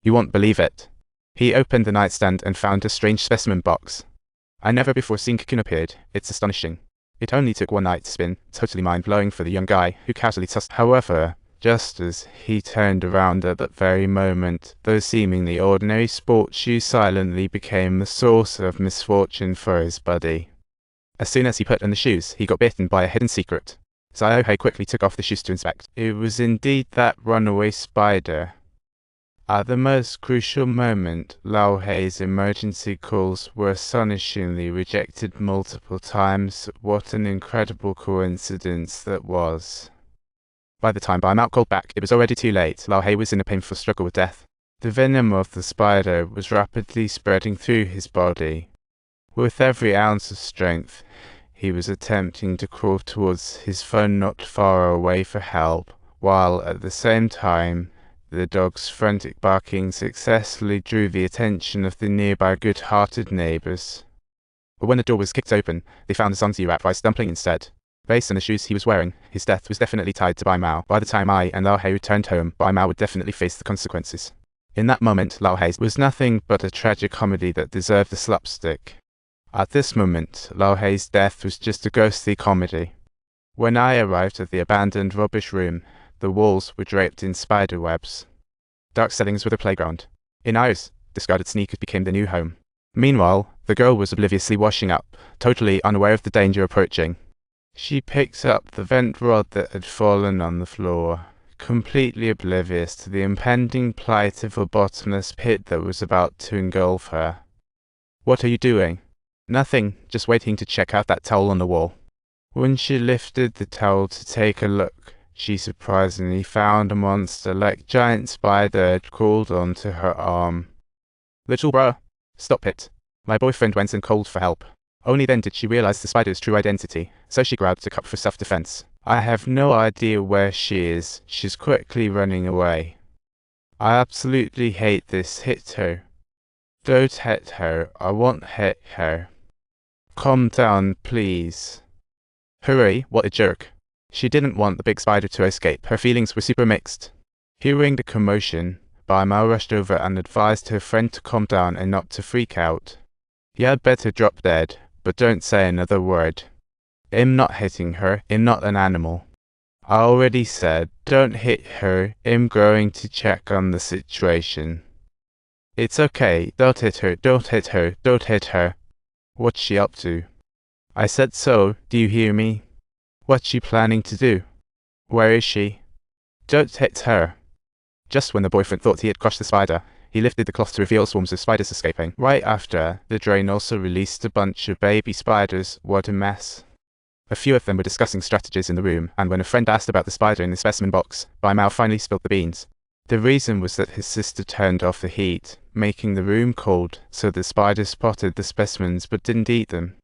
You won't believe it. He opened the nightstand and found a strange specimen box. I never before seen Cocoon appeared. It's astonishing. It only took one night to spin, totally mind-blowing for the young guy who casually tossed. However, just as he turned around at that very moment, those seemingly ordinary sports shoes silently became the source of misfortune for his buddy. As soon as he put on the shoes, he got bitten by a hidden secret. Xiaohei quickly took off the shoes to inspect. It was indeed that runaway spider. At the most crucial moment, Lao Hei's emergency calls were astonishingly rejected multiple times. What an incredible coincidence that was. By the time Baimao called back, it was already too late. Lao Hei was in a painful struggle with death. The venom of the spider was rapidly spreading through his body. With every ounce of strength, he was attempting to crawl towards his phone not far away for help, while at the same time, the dog's frantic barking successfully drew the attention of the nearby good-hearted neighbors. But when the door was kicked open, they found the Zongzi rat rice dumpling instead. Based on the shoes he was wearing, his death was definitely tied to Bai Mao. By the time I and Lao Hei returned home, Bai Mao would definitely face the consequences. In that moment, Lao Hei was nothing but a tragic comedy that deserved the slapstick. At this moment, Lao Hei's death was just a ghostly comedy. When I arrived at the abandoned rubbish room, the walls were draped in spider webs. Dark ceilings were the playground. In ours, discarded sneakers became the new home. Meanwhile, the girl was obliviously washing up, totally unaware of the danger approaching. She picked up the vent rod that had fallen on the floor, completely oblivious to the impending plight of a bottomless pit that was about to engulf her. "What are you doing?" "Nothing, just waiting to check out that towel on the wall." When she lifted the towel to take a look, she surprisingly found a monster-like giant spider had crawled onto her arm. "Little bro, stop it." My boyfriend went and called for help. Only then did she realize the spider's true identity, so she grabbed a cup for self-defense. I have no idea where she is. She's quickly running away. I absolutely hate this. Hit her. Don't hit her. I won't hit her. Calm down, please. Hooray, what a jerk. She didn't want the big spider to escape. Her feelings were super mixed. Hearing the commotion, Bai Mao rushed over and advised her friend to calm down and not to freak out. "You had better drop dead, but don't say another word. I'm not hitting her. I'm not an animal. I already said, don't hit her. I'm going to check on the situation." "It's okay. Don't hit her. Don't hit her. Don't hit her." "What's she up to?" "I said so. Do you hear me?" "What's she planning to do?" "Where is she?" "Don't hit her." Just when the boyfriend thought he had crushed the spider, he lifted the cloth to reveal swarms of spiders escaping. Right after, the drain also released a bunch of baby spiders. What a mess. A few of them were discussing strategies in the room, and when a friend asked about the spider in the specimen box, Bai Mao finally spilled the beans. The reason was that his sister turned off the heat, making the room cold, so the spiders spotted the specimens but didn't eat them.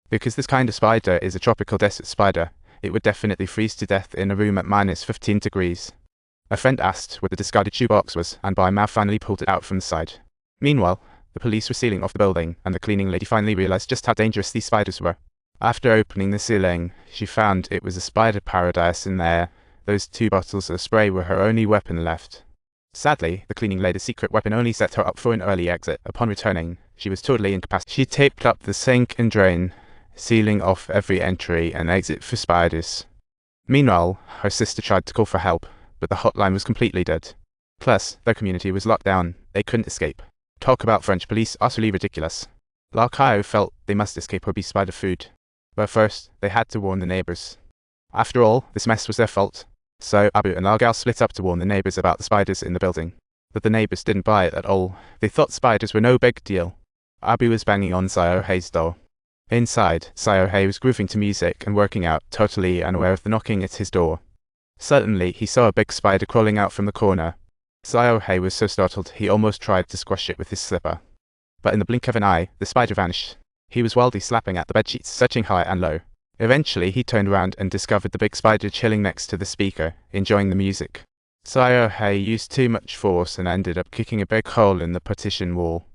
Because this kind of spider is a tropical desert spider, it would definitely freeze to death in a room at -15 degrees. A friend asked what the discarded shoe box was, and Bai Mao finally pulled it out from the side. Meanwhile, the police were sealing off the building, and the cleaning lady finally realized just how dangerous these spiders were. After opening the ceiling, she found it was a spider paradise in there. Those 2 bottles of spray were her only weapon left. Sadly, the cleaning lady's secret weapon only set her up for an early exit. Upon returning, she was totally incapacitated. She taped up the sink and drain, sealing off every entry and exit for spiders. Meanwhile, her sister tried to call for help, but the hotline was completely dead. Plus, their community was locked down. They couldn't escape. Talk about French police, utterly ridiculous. Lao Kai felt they must escape or be spider food. But first, they had to warn the neighbors. After all, this mess was their fault. So Abu and Lao Gao split up to warn the neighbors about the spiders in the building. But the neighbors didn't buy it at all. They thought spiders were no big deal. Abu was banging on Xiaohei's door. Inside, Xiaohei was grooving to music and working out, totally unaware of the knocking at his door. Suddenly, he saw a big spider crawling out from the corner. Xiaohei was so startled he almost tried to squash it with his slipper. But in the blink of an eye, the spider vanished. He was wildly slapping at the bedsheets, searching high and low. Eventually, he turned around and discovered the big spider chilling next to the speaker, enjoying the music. Xiaohei used too much force and ended up kicking a big hole in the partition wall.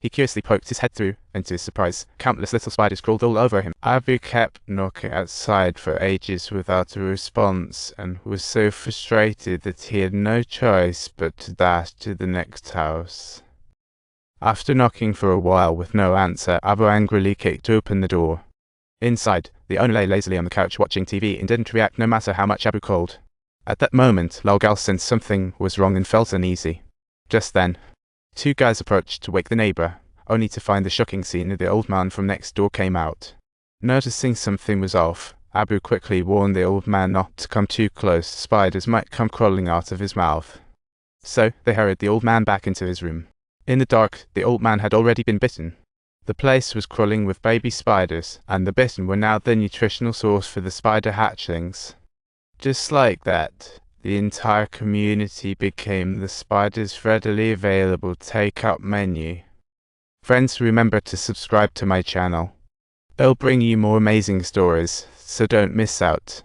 He curiously poked his head through, and to his surprise, countless little spiders crawled all over him. Abu kept knocking outside for ages without a response, and was so frustrated that he had no choice but to dash to the next house. After knocking for a while with no answer, Abu angrily kicked open the door. Inside, the owner lay lazily on the couch watching TV and didn't react no matter how much Abu called. At that moment, Lalgal sensed something was wrong and felt uneasy. Just then, two guys approached to wake the neighbor, only to find the shocking scene that the old man from next door came out. Noticing something was off, Abu quickly warned the old man not to come too close, spiders might come crawling out of his mouth. So, they hurried the old man back into his room. In the dark, the old man had already been bitten. The place was crawling with baby spiders, and the bitten were now the nutritional source for the spider hatchlings. Just like that, the entire community became the spider's readily available take-out menu. Friends, remember to subscribe to my channel. It'll bring you more amazing stories, so don't miss out.